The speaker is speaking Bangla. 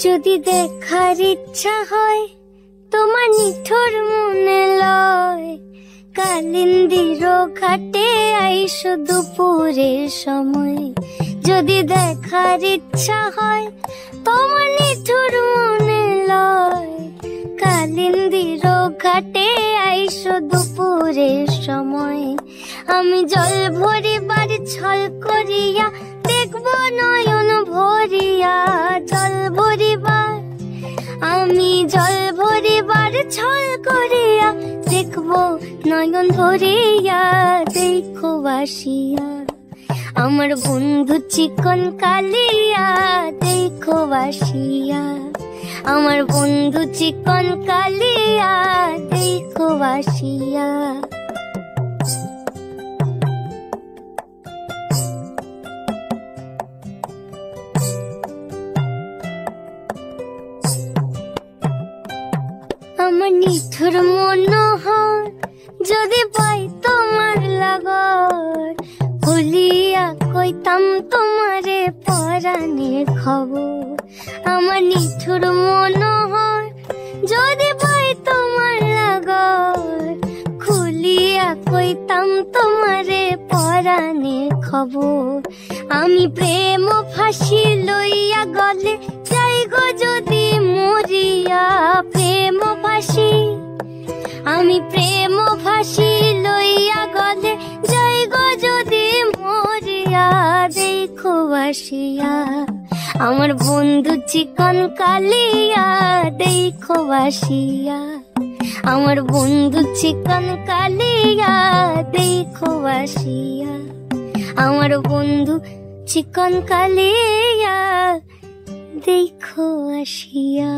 যদি দেখার ইচ্ছা হয় তোমার নিঠুর মনে লয়, কালিন্দির ঘাটে আইসো দুপুরের সময়। যদি দেখার ইচ্ছা হয় তোমার নিঠুর মনে লয়, কালিন্দির ঘাটে আইসো দুপুরের সময়। আমি জল ভরিবার ছল করিয়া দেখব নয়ন ভরিয়া, জল ভরিবার আমি জল ভরিবার ছল করিয়া দেখব নয়ন ভরিয়া। দেখো বাসিয়া আমার বন্ধু চিকন কালিয়া, দেখো বাসিয়া আমার বন্ধু চিকন কালিয়া, দেখো বাসিয়া। আমার নিঠুর মনোহর যদি পাই তোমার লাগর, ভুলিয়া কইতাম তোমারে পরাণের খবর। আমার নিঠুর মনোহর যদি পাই তোমার লাগর, খুলিয়া কইতাম তোমারে পরাণের খবর। আমি প্রেম ফাঁসি লইয়া গলে যাই গো যদি মরিয়া, প্রেম ফাঁসি আমি প্রেম ফাঁসি লইয়া গলে যাই গো যদি মরিয়া। দেখো বাসিয়া আমার বন্ধু চিকন কালিয়া, দেখো বাসিয়া আমার বন্ধু চিকন কালিয়া, দেখো বাসিয়া আমার বন্ধু চিকন কালিয়া, দেখো আসিয়া।